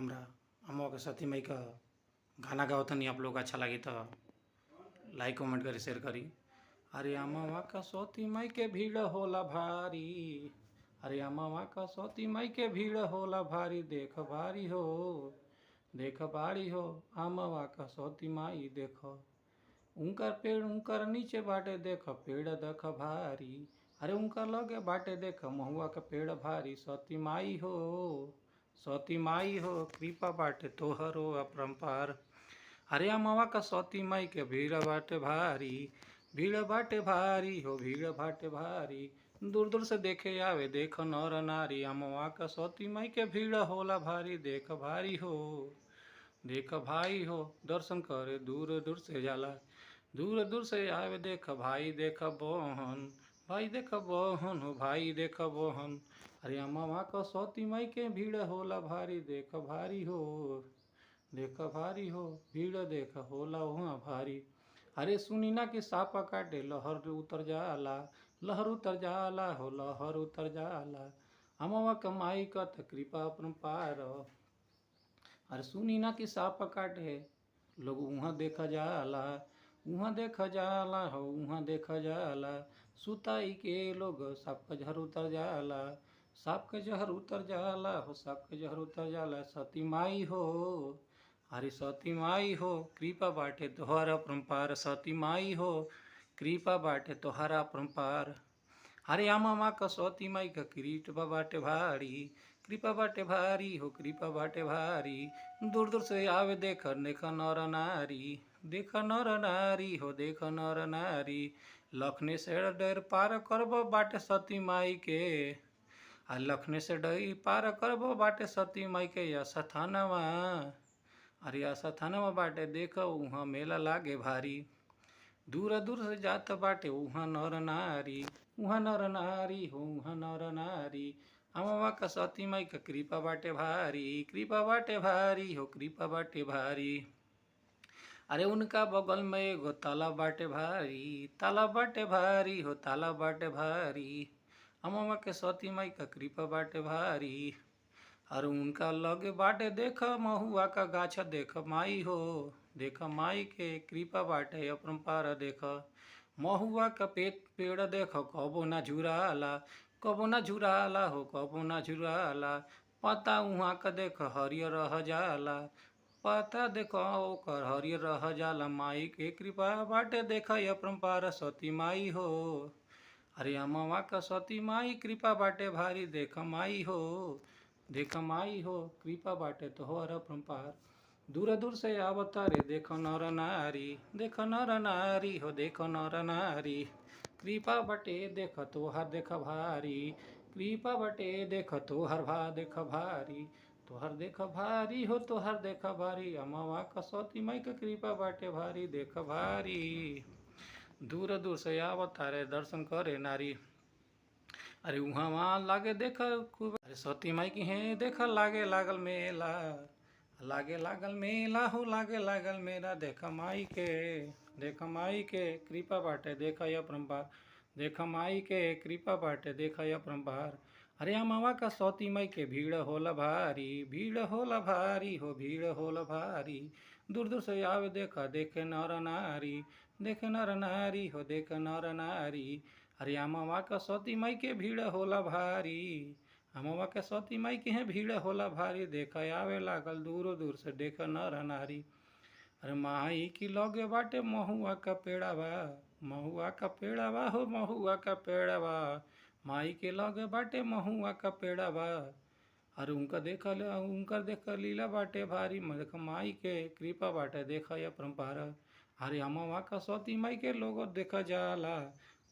हमरा अम्मा के साथी माई का गाना गाओ तनी आप लोग अच्छा लगी तो लाइक कमेंट करी शेयर करी। अरे अम्मा का सौती माई के भीड़ होला भारी, अरे अम्मा का सौती माई के भीड़ होला भारी, देख भारी हो देख भारी हो अम्मा का सौती माई देख। उनकर पेड़ उनकर नीचे बाटे देख पेड़ देख भारी, अरे उनकर लगे बाटे देख महुआ का पेड़ भारी। सती माई हो सती माई हो कृपा बाटे तोहरो अपरंपार। अरे अमवा का सती माई के भीड़ बाटे भारी, भीड़ बाटे भारी हो भीड़ बाटे भारी। दूर दूर से देखे आवे देख नर नारी, अमवा का सती माई के भीड़ होला भारी, देख भारी हो देख भाई हो दर्शन करे दूर दूर से जाला। दूर दूर से आवे देख भाई देख बहन, भाई देख बहन हो भाई देख बहन। अरे अम्मा का सौती माई के भीड़ होला भारी, देख भारी हो देख भारी हो भीड़ देख होला वहाँ भारी। अरे सुनी ना कि सापा काटे लहर उतर जाला, लहर उतर जाला हो लहर उतर जाला। अम्मा कमाई का त कृपा अपरंपार। अरे सुनी ना कि साप काटे लोग वहाँ देखा जाला, वहाँ देखा जाला हो वहाँ देखा जाला। सुताई के लोग सांप का जहर उतर जाला, सांप का जहर उतर जाला हो सांप का जहर उतर जाला। सती माई हो अरे सती माई हो कृपा बाटे तोहरा अपरंपार। सती माई हो कृपा बाटे तोहरा अपरंपार। अरे अम्मा का सौती माई का कृपा बाटे भारी, कृपा बाटे भारी हो कृपा बाटे भारी। दूर दूर से आवे देख देख नर नारी, देख नर नारी हो देख नर नारी। लखने से डर पार करब बाटे सती माई के, आ लखने से डर पार करब बाटे सती माई के। आशा थानवा अरे आशा थानवा बाटे देख वहाँ मेला लागे भारी। दूर दूर से जात बाटे वहाँ नर नारी, वहाँ नर नारी हो वहाँ नर नारी। अम्मा का सती माई का कृपा बाटे भारी, कृपा बाटे भारी हो कृपा बाटे भारी। अरे उनका बगल में एगो तालाब बाटे भारी, तालाब बाटे भारी हो तालाब बाटे भारी। अम्मा के सती माई का कृपा बाटे भारी। और उनका लगे बाटे देख महुआ का गाछ देख माई हो, देख माई के कृपा बाटे अपरंपार। देख महुआ का पेड़ देख कबो ना झुराला, कबो ना झुराला हो कबो ना झुराला। पता उहाँ का देख हरियर रह जाला, पता देख ओकर हरियर रह जाला। माई के कृपा बाटे देख अपरंपार। सती माई हो अरे अम्मा का सती माई कृपा बाटे भारी, देख माई हो देख माई हो कृपा बाटे तोहर अपरंपार। दूर दूर से आवता रे देख नर नारी, देख नर नारी हो देख नर नारी। कृपा बटे देख तोहर देख भारी, कृपा बटे देख तोहर देख भारी। तोहर देख भारी हो तोहर देख भारी, अम्मा का सती माई का कृपा बाटे भारी, देख भारी। दूर दूर से आवता रे दर्शन करे नारी। अरे वहाँ लागे देख खूब, अरे सती माई की है देख लागे लागल मेला, लागे लागल मेला हो लागे लागल मेला। देख माई के कृपा बाटे देख अपरंपार, देख माई के कृपा बाटे देख अपरंपार। अरे अम्मा का सौती माई के भीड़ होला भारी, भीड़ होला भारी हो भीड़ होला भारी। दूर दूर से आवे देखे नर नारी, देखे नर नारी हो देख नर नारी। अरे अम्मा का सती माई के भीड़ होला भारी, अम्मा के सती माई के हैं भीड़ होला भारी। देख आवे लागल दूर दूर से देख नर नारी। अरे माई की लगे बाटे महुआ का पेड़ावा, महुआ का पेड़ावा हो महुआ का पेड़ावा। माई के लगे बाटे महुआ का पेड़ावा। अरे उनकर देख लीला बाटे भारी, देख माई के कृपा बाटे देख अपरंपार। अरे अम्मा का सती माई के लोग देखा जाला,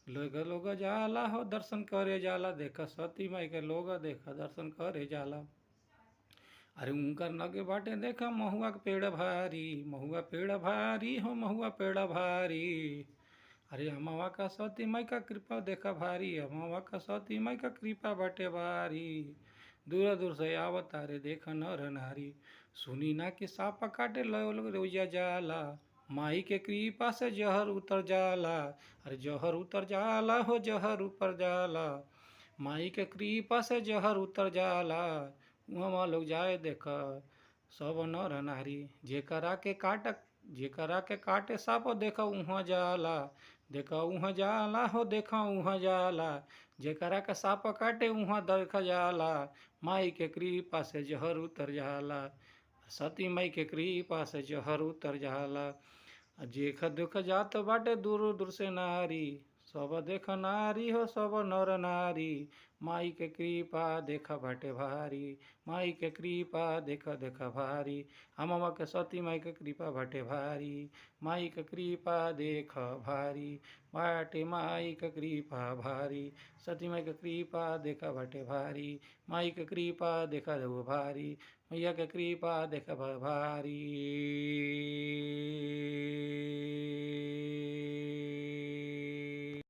लोग जाला हो दर्शन करे जाला। देख सती माई के लोग देखा दर्शन करे जाला। अरे उनकर लगे बाटे देखा महुआ का पेड़ भारी, महुआ पेड़ भारी हो महुआ पेड़ भारी। अरे अम्मा का सती माई का कृपा देखा भारी, अम्मा का सती माई का कृपा बाटे भारी। दूर दूर से आवता रे देख नर नारी। सुनी ना कि सापा काटे लोग रोजा जाला, माई के कृपा से जहर उतर जाला। अरे जहर उतर जाला हो जहर ऊपर जाला, माई के कृपा से जहर उतर जाला। वहाँ लोग जाए देख सब नर नारी। जेकरा के काटे साप देख उहाँ जाला, देख उहाँ जाला हो देख उहाँ जाला। जेकरा के साप काटे उहाँ देख जाला, माई के कृपा से जहर उतर जाला। सती माई के कृपा से जहर उतर जाला। जेख दुख जात बाटे दूर दूर से नारी, सब देख नारी हो सब नर नारी। माई के कृपा देख बाटे भारी, माई के कृपा देख देख भारी। अमवा के सती माई के कृपा बाटे भारी, माई के कृपा देख भारी। बाटे माई के कृपा भारी, सती माई के कृपा देख बाटे भारी, माई के कृपा देख देव भारी। मैया के कृपा देख भारी।